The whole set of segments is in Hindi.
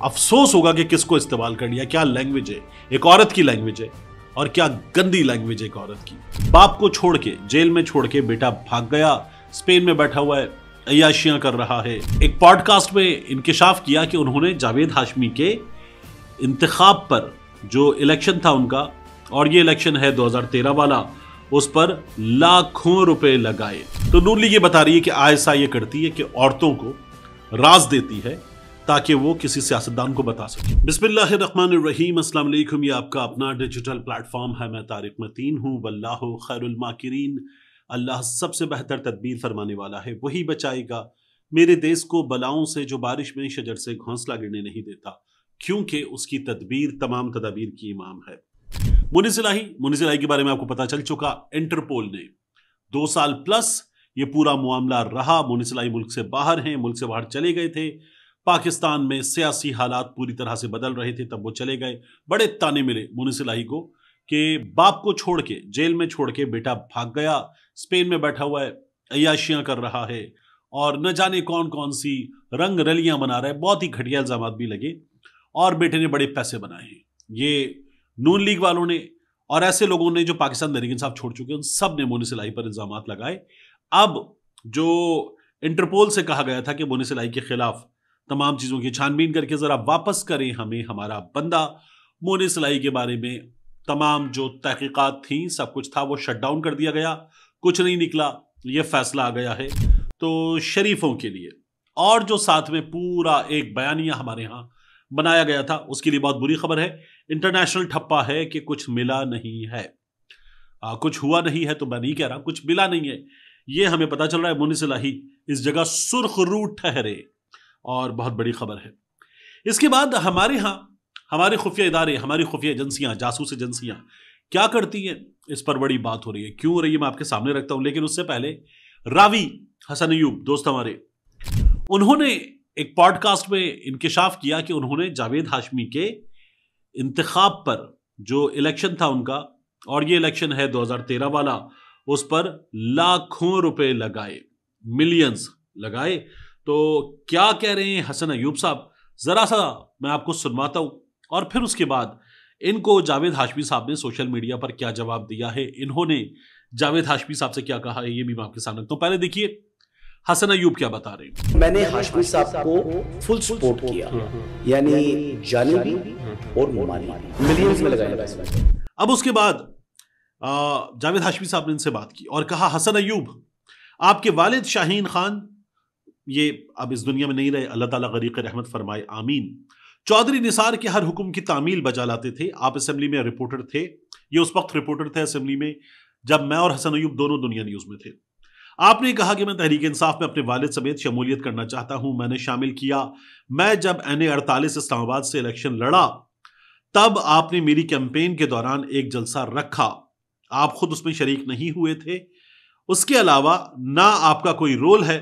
अफसोस होगा कि किसको इस्तेमाल कर लिया। क्या लैंग्वेज है, एक औरत की लैंग्वेज है, और क्या गंदी लैंग्वेज है एक औरत की। बाप को छोड़ के, जेल में छोड़ के बेटा भाग गया, स्पेन में बैठा हुआ है, अय्याशियां कर रहा है। एक पॉडकास्ट में इंकिशाफ किया कि उन्होंने जावेद हाशमी के इंतखाब पर, जो इलेक्शन था उनका, और ये इलेक्शन है 2013 वाला, उस पर लाखों रुपए लगाए। तो नून लीग ये बता रही है कि आईएसआई ये करती है कि औरतों को राज देती है ताकि वो किसी सियासतदान को बता सके। बिस्मिल्लाहिर्रहमानिर्रहीम, अस्सलाम वालेकुम। ये आपका अपना डिजिटल प्लेटफॉर्म है। मैं तारिक मतीन हूँ। वल्लाहु खैरुल माकिरीन। अल्लाह सबसे बेहतर तदबीर फरमाने वाला है, वही बचाएगा मेरे देश को बलाओं से जो बारिश में शजर से घोंसला गिरने नहीं देता, क्योंकि उसकी तदबीर तमाम तदाबीर की इमाम है। मुनीस इलाही के बारे में आपको पता चल चुका। इंटरपोल ने 2 साल प्लस ये पूरा मामला रहा। मुनीस इलाही मुल्क से बाहर हैं, मुल्क से बाहर चले गए थे। पाकिस्तान में सियासी हालात पूरी तरह से बदल रहे थे, तब वो चले गए। बड़े ताने मिले मुनीस इलाही को कि बाप को छोड़ के, जेल में छोड़ के बेटा भाग गया, स्पेन में बैठा हुआ है, अय्याशियां कर रहा है, और न जाने कौन कौन सी रंग रलियां बना रहा है। बहुत ही घटिया इल्जाम भी लगे, और बेटे ने बड़े पैसे बनाए हैं। ये नून लीग वालों ने और ऐसे लोगों ने जो पाकिस्तान तहरीक इंसाफ छोड़ चुके हैं, उन सब ने मुनीस इलाही पर इल्जाम लगाए। अब जो इंटरपोल से कहा गया था कि मुनीस इलाही के खिलाफ तमाम चीजों की छानबीन करके जरा वापस करें हमें हमारा बंदा, मुनीस इलाही के बारे में तमाम जो तहकीकात थी, सब कुछ था, वो शट डाउन कर दिया गया। कुछ नहीं निकला, ये फैसला आ गया है तो शरीफों के लिए। और जो साथ में पूरा एक बयानिया हमारे यहाँ बनाया गया था, उसके लिए बहुत बुरी खबर है। इंटरनेशनल ठप्पा है कि कुछ मिला नहीं है। कुछ हुआ नहीं है तो मैं नहीं कह रहा, कुछ मिला नहीं है, ये हमें पता चल रहा है। मुनीस इलाही इस जगह सुर्खरू ठहरे, और बहुत बड़ी खबर है। इसके बाद हमारे यहाँ हमारे खुफिया इदारे, हमारी खुफिया एजेंसियां, जासूस एजेंसियां क्या करती हैं, इस पर बड़ी बात हो रही है। क्यों हो रही है मैं आपके सामने रखता हूं, लेकिन उससे पहले रावी हसन अय्यूब दोस्त हमारे, उन्होंने एक पॉडकास्ट में इंकिशाफ किया कि उन्होंने जावेद हाशमी के इंतखाब पर, जो इलेक्शन था उनका, और ये इलेक्शन है 2013 वाला, उस पर लाखों रुपए लगाए, मिलियंस लगाए। तो क्या कह रहे हैं हसन अय्यूब साहब, जरा सा मैं आपको सुनवाता हूं, और फिर उसके बाद इनको जावेद हाशमी साहब ने सोशल मीडिया पर क्या जवाब दिया है, इन्होंने जावेद हाशमी साहब से क्या कहा है, ये भी मैं आपके सामने रखता हूं। पहले देखिए हसन अय्यूब क्या बता रहे हैं। मैंने हाशमी साहब को फुल सपोर्ट किया, यानी जानी भी और माली, मिलियंस में लगाया। अब उसके बाद जावेद हाशमी साहब ने इनसे बात की और कहा, हसन अय्यूब, आपके वालिद शाहीन खान, ये अब इस दुनिया में नहीं रहे, अल्लाह ताला गरीक़ रहमत फरमाए, आमीन, चौधरी निसार के हर हुक्म की तामील बजा लाते थे। आप असेंबली में रिपोर्टर थे, ये उस वक्त रिपोर्टर थे असेंबली में जब मैं और हसन अय्यूब दोनों दुनिया न्यूज में थे। आपने कहा कि मैं तहरीक इंसाफ में अपने वालिद समेत शमूलियत करना चाहता हूं, मैंने शामिल किया। मैं जब NA 48 इस्लामाबाद से इलेक्शन लड़ा, तब आपने मेरी कैंपेन के दौरान एक जलसा रखा, आप खुद उसमें शरीक नहीं हुए थे, उसके अलावा ना आपका कोई रोल है।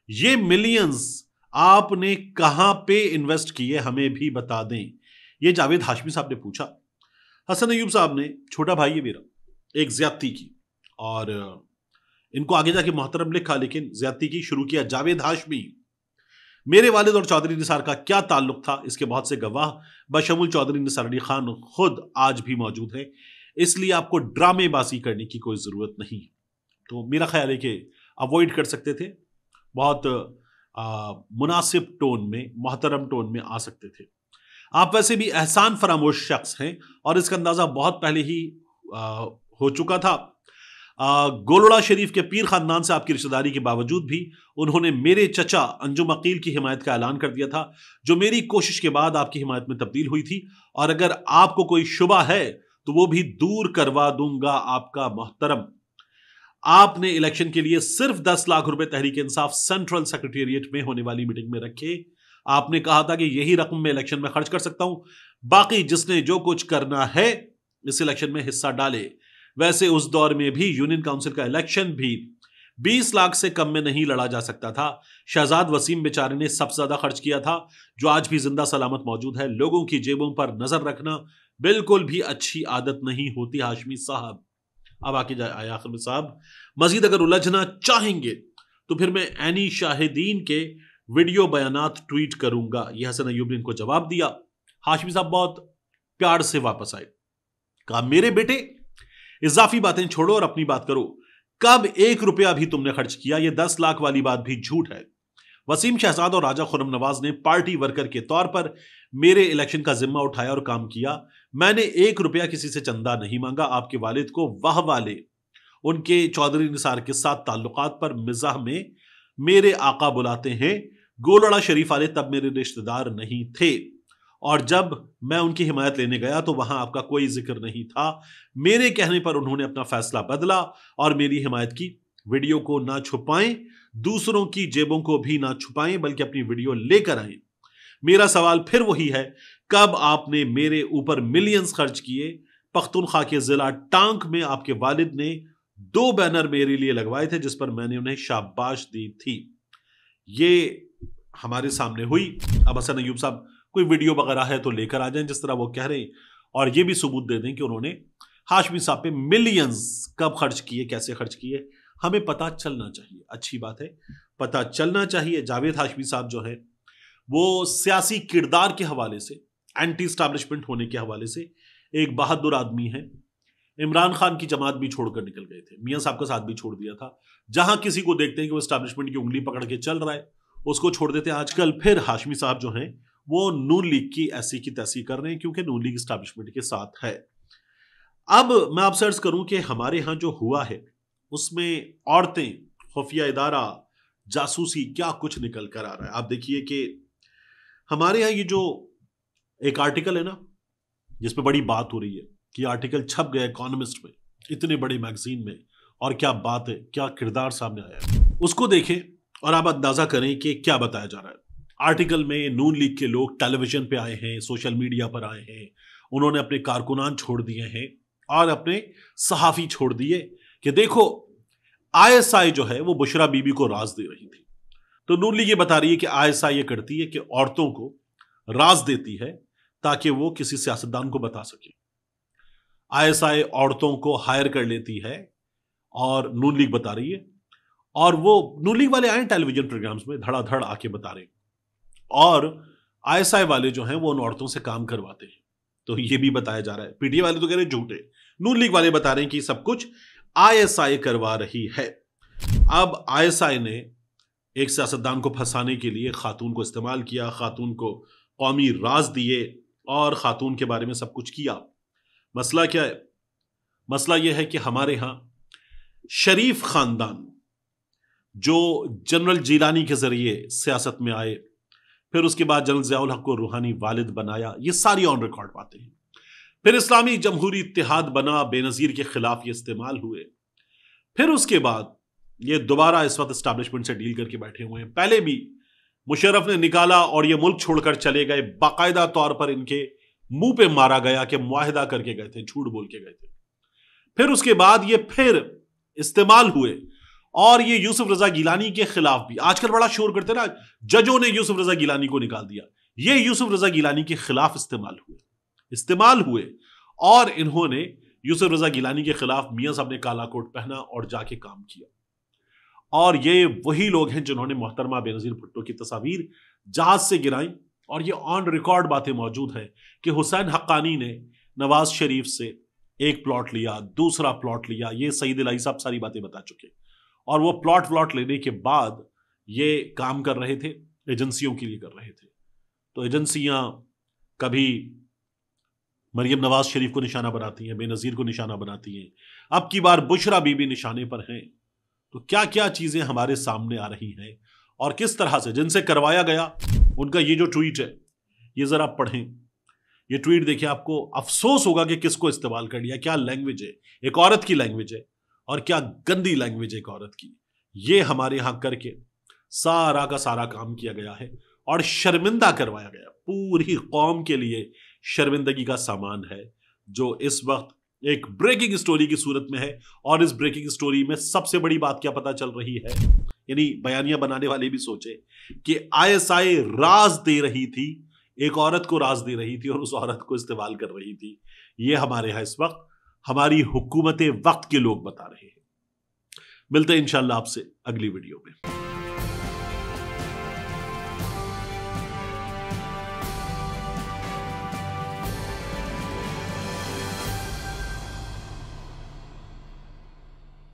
ये मिलियंस आपने कहां पे इन्वेस्ट किए, हमें भी बता दें। ये जावेद हाशमी साहब ने पूछा। हसन अय्यूब साहब ने, छोटा भाई है मेरा, एक ज्यादती की, और इनको आगे जाके मोहतरम लिखा, लेकिन ज्यादती की शुरू किया जावेद हाशमी। मेरे वालिद और चौधरी निसार का क्या ताल्लुक था, इसके बहुत से गवाह बशमुल चौधरी निसार अली खान खुद आज भी मौजूद है, इसलिए आपको ड्रामेबाजी करने की कोई जरूरत नहीं। तो मेरा ख्याल है कि अवॉइड कर सकते थे, बहुत मुनासिब टोन में, मोहतरम टोन में आ सकते थे। आप वैसे भी एहसान फरामोश शख्स हैं, और इसका अंदाजा बहुत पहले ही हो चुका था। गोलड़ा शरीफ के पीर खानदान से आपकी रिश्तेदारी के बावजूद भी उन्होंने मेरे चचा अंजुम अकील की हिमायत का ऐलान कर दिया था, जो मेरी कोशिश के बाद आपकी हिमायत में तब्दील हुई थी, और अगर आपको कोई शुबा है तो वो भी दूर करवा दूंगा आपका मोहतरम। आपने इलेक्शन के लिए सिर्फ 10 लाख रुपए तहरीक इंसाफ सेंट्रल सेक्रेटेरिएट में होने वाली मीटिंग में रखे। आपने कहा था कि यही रकम मैं इलेक्शन में खर्च कर सकता हूं, बाकी जिसने जो कुछ करना है इस इलेक्शन में हिस्सा डाले। वैसे उस दौर में भी यूनियन काउंसिल का इलेक्शन भी 20 लाख से कम में नहीं लड़ा जा सकता था। शहजाद वसीम बेचारे ने सबसे ज्यादा खर्च किया था, जो आज भी जिंदा सलामत मौजूद है। लोगों की जेबों पर नजर रखना बिल्कुल भी अच्छी आदत नहीं होती हाशमी साहब। अब आके आया आखिर में साहब, मजीद अगर उलझना चाहेंगे तो फिर मैं एनी शाहिदीन के वीडियो बयानात ट्वीट करूंगा। यह हसन अय्यूब ने इनको जवाब दिया। हाशमी साहब बहुत प्यार से वापस आए, कहा मेरे बेटे इजाफी बातें छोड़ो और अपनी बात करो। कब 1 रुपया भी तुमने खर्च किया? यह 10 लाख वाली बात भी झूठ है। वसीम शहजाद और राजा खुर्रम नवाज ने पार्टी वर्कर के तौर पर मेरे इलेक्शन का जिम्मा उठाया और काम किया। मैंने 1 रुपया किसी से चंदा नहीं मांगा। आपके वालिद को वाह वाले उनके चौधरी निसार के साथ ताल्लुकात पर मिजाह में मेरे आका बुलाते हैं। गोलड़ा शरीफ वाले तब मेरे रिश्तेदार नहीं थे और जब मैं उनकी हिमायत लेने गया तो वहां आपका कोई जिक्र नहीं था। मेरे कहने पर उन्होंने अपना फैसला बदला और मेरी हिमायत की। वीडियो को ना छुपाएं, दूसरों की जेबों को भी ना छुपाएं, बल्कि अपनी वीडियो लेकर आएं। मेरा सवाल फिर वही है, कब आपने मेरे ऊपर मिलियंस खर्च किए? पख्तूनख्वा के जिला टांक में आपके वालिद ने 2 बैनर मेरे लिए लगवाए थे जिस पर मैंने उन्हें शाबाश दी थी। ये हमारे सामने हुई। अब हसन अय्यूब साहब कोई वीडियो वगैरह है तो लेकर आ जाएं जिस तरह वो कह रहे हैं, और ये भी सबूत दे दें कि उन्होंने हाशमी साहब पे मिलियंस कब खर्च किए, कैसे खर्च किए। हमें पता चलना चाहिए, अच्छी बात है, पता चलना चाहिए। जावेद हाशमी साहब जो है वो सियासी किरदार के हवाले से, एंटी एस्टैब्लिशमेंट होने के हवाले से एक बहादुर आदमी है। इमरान खान की जमात भी छोड़कर निकल गए थे, मियां साहब का साथ भी छोड़ दिया था। जहां किसी को देखते हैं कि वो एस्टैब्लिशमेंट की उंगली पकड़ के चल रहा है उसको छोड़ देते हैं। आजकल फिर हाशमी साहब जो हैं वो नून लीग की ऐसी की तैसी कर रहे हैं क्योंकि नून लीग एस्टैब्लिशमेंट के साथ है। अब मैं आपसे अर्ज करूं कि हमारे यहां जो हुआ है उसमें औरतें, खुफिया इदारा, जासूसी, क्या कुछ निकल कर आ रहा है। आप देखिए कि हमारे यहां ये जो एक आर्टिकल है ना जिसपे बड़ी बात हो रही है कि आर्टिकल छप गया इकोनॉमिस्ट में, इतने बड़े मैगजीन में, और क्या बात है, क्या किरदार सामने आया है, उसको देखें और आप अंदाजा करें कि क्या बताया जा रहा है। आर्टिकल में नून लीग के लोग टेलीविजन पे आए हैं, सोशल मीडिया पर आए हैं, उन्होंने अपने कारकुनान छोड़ दिए हैं और अपने सहाफी छोड़ दिए कि देखो आईएसआई जो है वो बुशरा बीबी को राज दे रही थी। तो नून लीग ये बता रही है कि आईएसआई ये करती है कि औरतों को राज देती है ताकि वो किसी सियासतदान को बता सके। आईएसआई औरतों को हायर कर लेती है और नून लीग बता रही है, और वो नून लीग वाले आए टेलीविजन प्रोग्राम्स में धड़ाधड़ आके बता रहे हैं, और आईएसआई वाले जो हैं वो उन औरतों से काम करवाते हैं। तो ये भी बताया जा रहा है। पीटीआई वाले तो कह रहे हैं झूठे, नून लीग वाले बता रहे हैं कि सब कुछ आईएसआई करवा रही है। अब आईएसआई ने एक सियासतदान को फंसाने के लिए खातून को इस्तेमाल किया, खातून को कौमी राज दिए और खातून के बारे में सब कुछ किया। मसला क्या है? मसला यह है कि हमारे यहां शरीफ खानदान जो जनरल जिलानी के जरिए सियासत में आए, फिर उसके बाद जनरल ज़ियाउल हक को रूहानी वालिद बनाया, ये सारी ऑन रिकॉर्ड बातें हैं। फिर इस्लामी जमहूरी इत्तेहाद बना, बेनजीर के खिलाफ ये इस्तेमाल हुए। फिर उसके बाद ये दोबारा इस वक्त एस्टैब्लिशमेंट से डील करके बैठे हुए हैं। पहले भी मुशर्रफ ने निकाला और ये मुल्क छोड़कर चले गए, बाकायदा तौर पर इनके मुंह पे मारा गया कि मुआहिदा करके गए थे, झूठ बोल के गए थे। फिर उसके बाद ये फिर इस्तेमाल हुए और ये यूसुफ रजा गिलानी के खिलाफ भी आजकल बड़ा शोर करते ना, जजों ने यूसुफ रजा गिलानी को निकाल दिया। ये यूसुफ रजा गिलानी के खिलाफ इस्तेमाल हुए और इन्होंने यूसुफ रजा गिलानी के खिलाफ मियां साहब ने काला कोट पहना और जाके काम किया। और ये वही लोग हैं जिन्होंने मोहतरमा बेनजीर भुट्टो की तस्वीर जहाज से गिराई, और ये ऑन रिकॉर्ड बातें मौजूद है कि हुसैन हक्कानी ने नवाज शरीफ से एक प्लॉट लिया, दूसरा प्लॉट लिया, ये सईद इलाही साहब सारी बातें बता चुके। और वो प्लॉट लेने के बाद ये काम कर रहे थे, एजेंसियों के लिए कर रहे थे। तो एजेंसियां कभी मरियम नवाज शरीफ को निशाना बनाती हैं, बेनजीर को निशाना बनाती हैं, अब की बार बुशरा बीबी निशाने पर हैं। तो क्या क्या चीजें हमारे सामने आ रही हैं और किस तरह से जिनसे करवाया गया उनका ये जो ट्वीट है ये जरा पढ़ें। ये ट्वीट देखिए, आपको अफसोस होगा कि किसको इस्तेमाल कर लिया। क्या लैंग्वेज है, एक औरत की लैंग्वेज है, और क्या गंदी लैंग्वेज है एक औरत की। ये हमारे यहां करके सारा का सारा काम किया गया है और शर्मिंदा करवाया गया। पूरी कौम के लिए शर्मिंदगी का सामान है जो इस वक्त एक ब्रेकिंग स्टोरी की सूरत में है। और इस ब्रेकिंग स्टोरी में सबसे बड़ी बात क्या पता चल रही है, यानी बयानिया बनाने वाले भी सोचे कि आईएसआई राज दे रही थी, एक औरत को राज दे रही थी और उस औरत को इस्तेमाल कर रही थी। ये हमारे यहां इस वक्त हमारी हुकूमत वक्त के लोग बता रहे हैं। मिलते हैं इंशाल्लाह आपसे अगली वीडियो में।